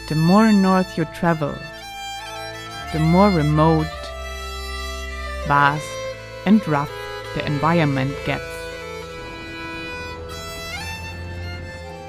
The more north you travel, the more remote, vast and rough the environment gets.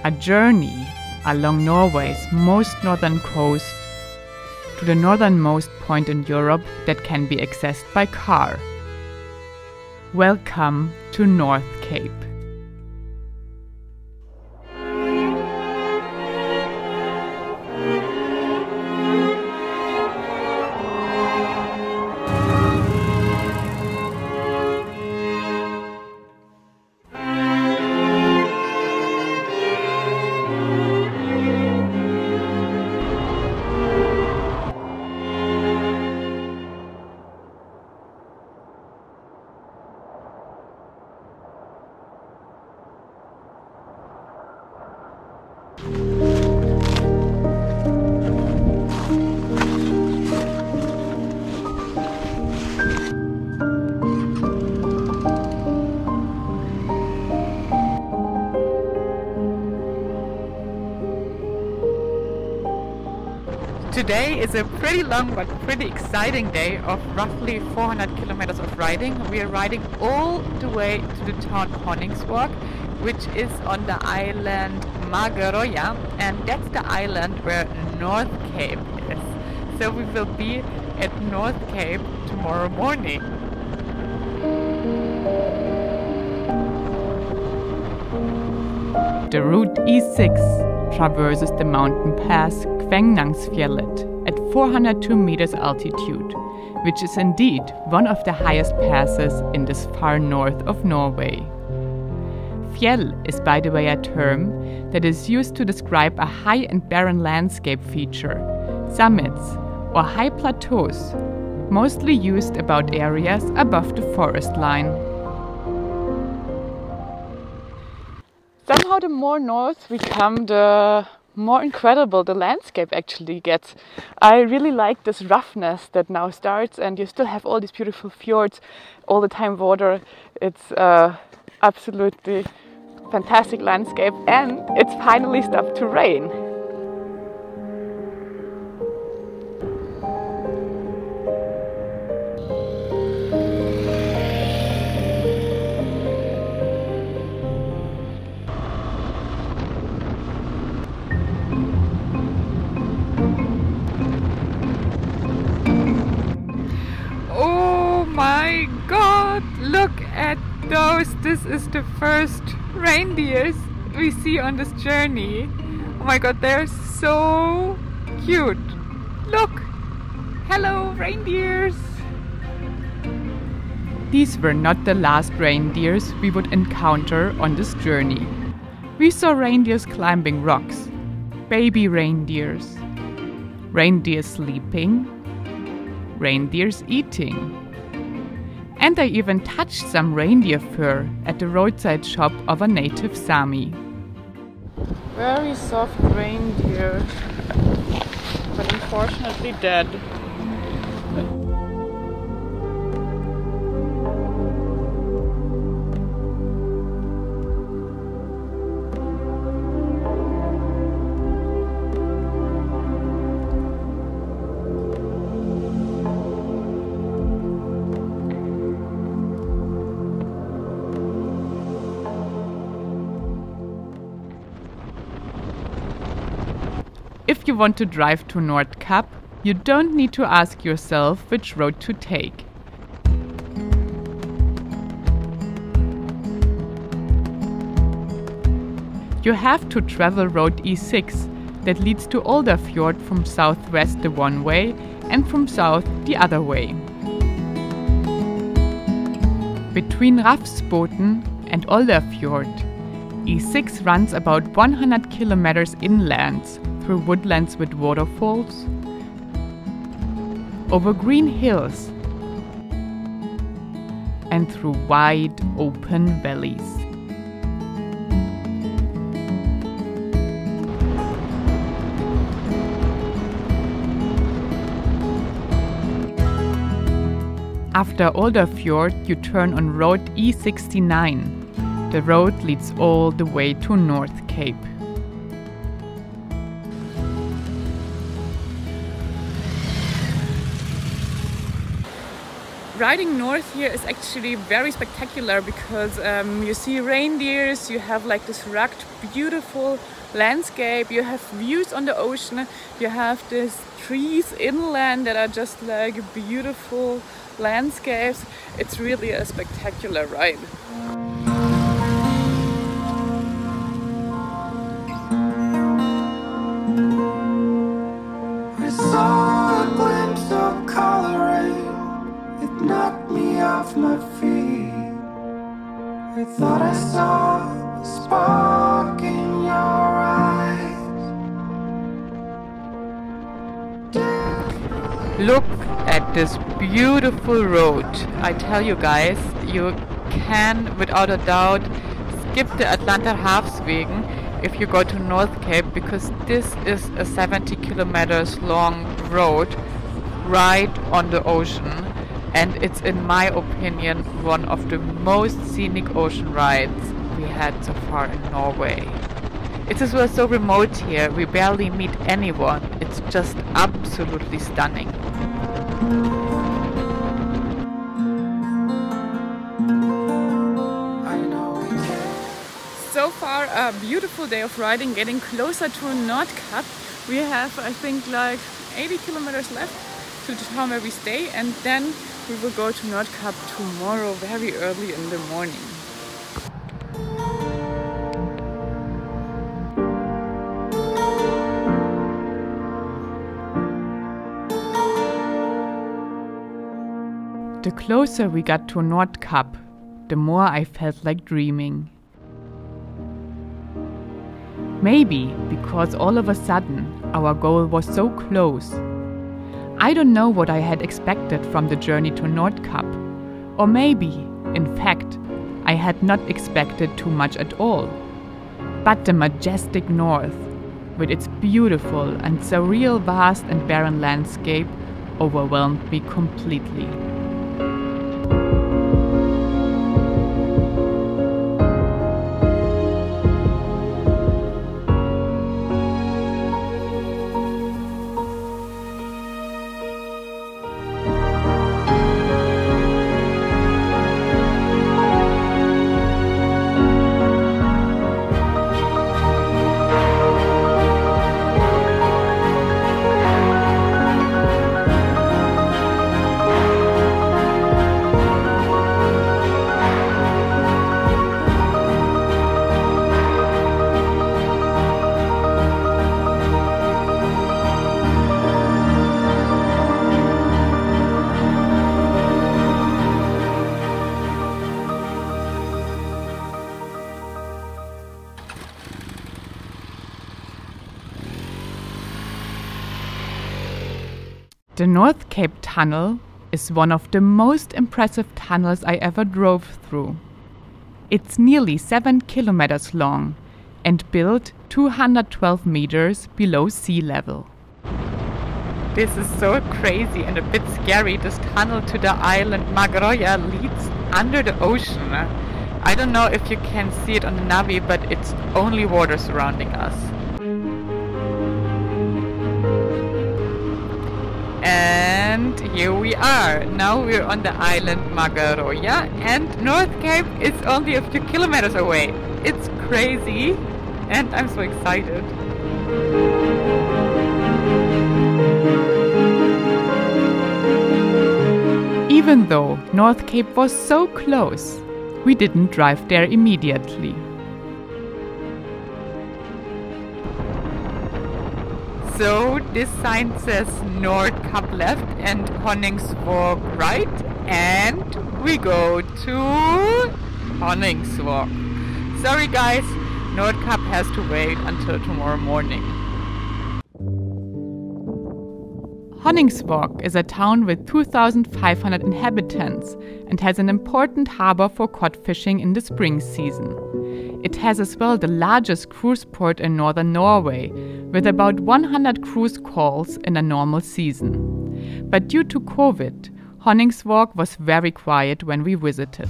A journey along Norway's most northern coast to the northernmost point in Europe that can be accessed by car. Welcome to Nordkapp. Today is a pretty long but pretty exciting day of roughly 400 kilometers of riding. We are riding all the way to the town Honningsvåg, which is on the island Magerøya, and that's the island where Nordkapp is. So we will be at Nordkapp tomorrow morning. The route E6 traverses the mountain pass Kvænangsfjellet at 402 meters altitude, which is indeed one of the highest passes in this far north of Norway. Fjell is, by the way, a term that is used to describe a high and barren landscape feature, summits or high plateaus, mostly used about areas above the forest line. Somehow the more north we come, the more incredible the landscape actually gets. I really like this roughness that now starts, and you still have all these beautiful fjords, all the time water. It's absolutely fantastic landscape, and it's finally stopped to rain. My God, look at those. This is the first reindeers we see on this journey. Oh my God, they're so cute. Look! Hello, reindeers! These were not the last reindeers we would encounter on this journey. We saw reindeers climbing rocks, baby reindeers, reindeers sleeping, reindeers eating. And I even touched some reindeer fur at the roadside shop of a native Sami. Very soft reindeer, but unfortunately dead. If you want to drive to Nordkapp, you don't need to ask yourself which road to take. You have to travel Road E6 that leads to Olderfjord from southwest the one way and from south the other way. Between Rafsboten and Olderfjord, E6 runs about 100 kilometers inland through woodlands with waterfalls, over green hills, and through wide open valleys. After Olderfjord, you turn on Road E69. The road leads all the way to Nordkapp. riding north here is actually very spectacular because you see reindeers, you have like this rugged, beautiful landscape, you have views on the ocean, you have these trees inland that are just like beautiful landscapes. It's really a spectacular ride. I saw a glimpse of coloring, it knocked me off my feet. I thought I saw a spark in your eyes. Look at this beautiful road. I tell you guys, you can without a doubt skip the Atlanter Havswegen if you go to Nordkapp, because this is a 70 kilometers long road right on the ocean, and it's, in my opinion, one of the most scenic ocean rides we had so far in Norway. It is so remote here, we barely meet anyone. It's just absolutely stunning. So far a beautiful day of riding, getting closer to Nordkapp. We have, I think, like 80 kilometers left to the town where we stay, and then we will go to Nordkapp tomorrow very early in the morning. The closer we got to Nordkapp, the more I felt like dreaming. Maybe because all of a sudden our goal was so close. I don't know what I had expected from the journey to Nordkapp, or maybe, in fact, I had not expected too much at all. But the majestic north, with its beautiful and surreal vast and barren landscape, overwhelmed me completely. The Nordkapp tunnel is one of the most impressive tunnels I ever drove through. It's nearly 7 kilometers long and built 212 meters below sea level. This is so crazy and a bit scary. This tunnel to the island Magerøya leads under the ocean. I don't know if you can see it on the Navi, but it's only water surrounding us. And here we are. Now we're on the island Magerøya, and Nordkapp is only a few kilometers away. It's crazy, and I'm so excited. Even though Nordkapp was so close, we didn't drive there immediately. So this sign says Nordkapp left and Honningsvåg right, and we go to Honningsvåg. Sorry guys, Nordkapp has to wait until tomorrow morning. Honningsvåg is a town with 2,500 inhabitants and has an important harbor for cod fishing in the spring season. It has as well the largest cruise port in Northern Norway, with about 100 cruise calls in a normal season. But due to COVID, Honningsvåg was very quiet when we visited.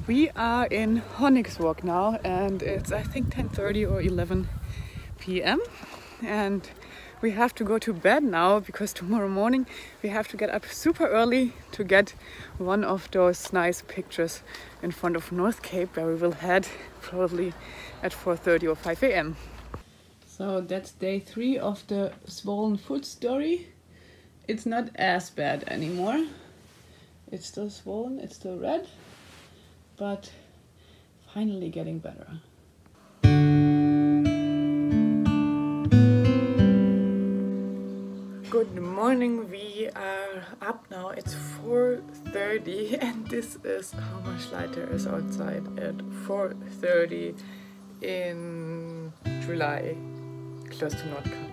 We are in Honningsvåg now, and it's I think 10:30 or 11 p.m. and we have to go to bed now because tomorrow morning we have to get up super early to get one of those nice pictures in front of Nordkapp, where we will head probably at 4:30 or 5 a.m. So that's day 3 of the swollen foot story. It's not as bad anymore. It's still swollen, it's still red, but finally getting better. Good morning, we are up now, it's 4:30 and this is how much light there is outside at 4:30 in July, close to Nordkapp.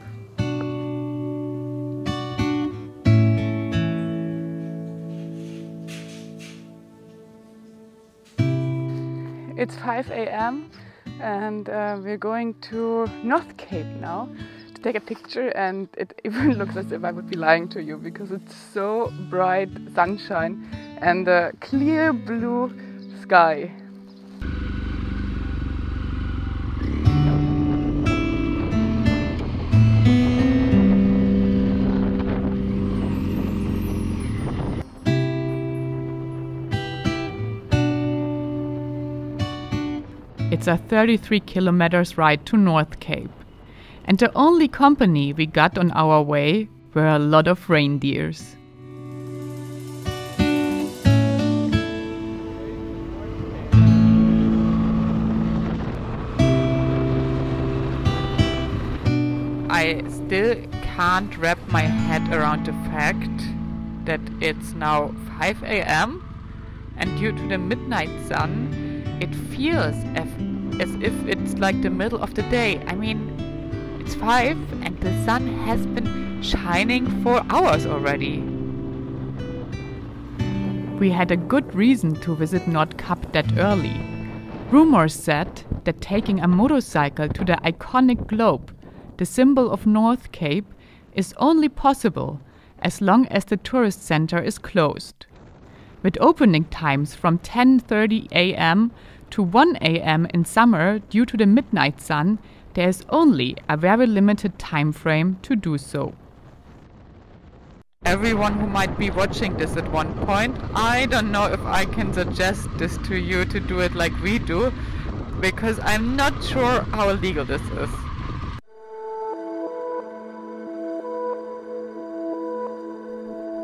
It's 5 a.m. and we're going to Nordkapp now to take a picture, and it even looks as if I would be lying to you because it's so bright sunshine and a clear blue sky. It's a 33 kilometers ride to Nordkapp, and the only company we got on our way were a lot of reindeers. I still can't wrap my head around the fact that it's now 5 a.m. and due to the midnight sun it feels as if it's like the middle of the day. I mean, it's 5 and the sun has been shining for hours already. We had a good reason to visit Nordkapp that early. Rumors said that taking a motorcycle to the iconic globe, the symbol of Nordkapp, is only possible as long as the tourist center is closed. With opening times from 10:30 a.m. to 1 a.m. in summer due to the midnight sun, there is only a very limited time frame to do so. Everyone who might be watching this at one point, I don't know if I can suggest this to you to do it like we do, because I'm not sure how illegal this is.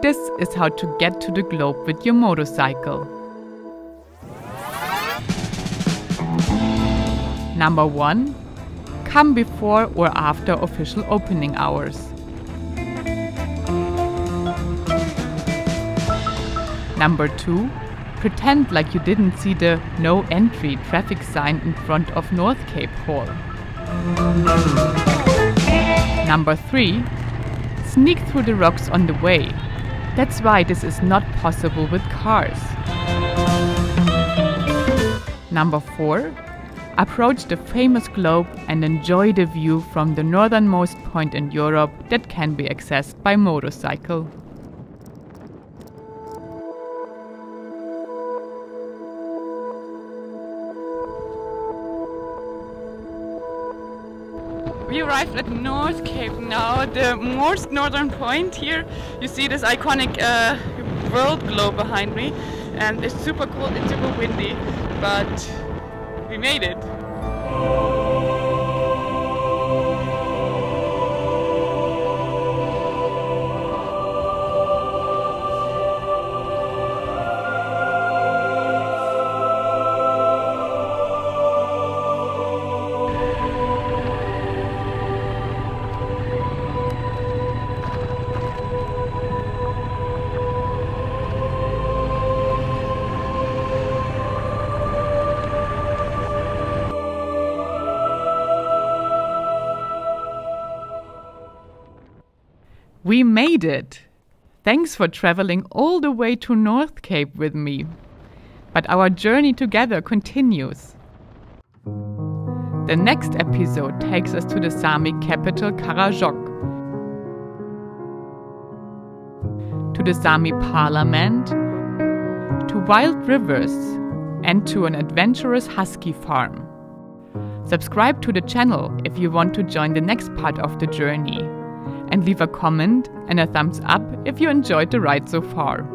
This is how to get to the globe with your motorcycle. Number 1. Come before or after official opening hours. Number 2. Pretend like you didn't see the no entry traffic sign in front of Nordkapp Hall. Number 3. Sneak through the rocks on the way. That's why this is not possible with cars. Number 4. Approach the famous globe and enjoy the view from the northernmost point in Europe that can be accessed by motorcycle. We arrived at Nordkapp now, the most northern point here. You see this iconic world globe behind me, and it's super cold and super windy, but we made it. We made it! Thanks for traveling all the way to Nordkapp with me. But our journey together continues. The next episode takes us to the Sami capital Karasjok, to the Sami parliament, to wild rivers, and to an adventurous husky farm. Subscribe to the channel if you want to join the next part of the journey, and leave a comment and a thumbs up if you enjoyed the ride so far.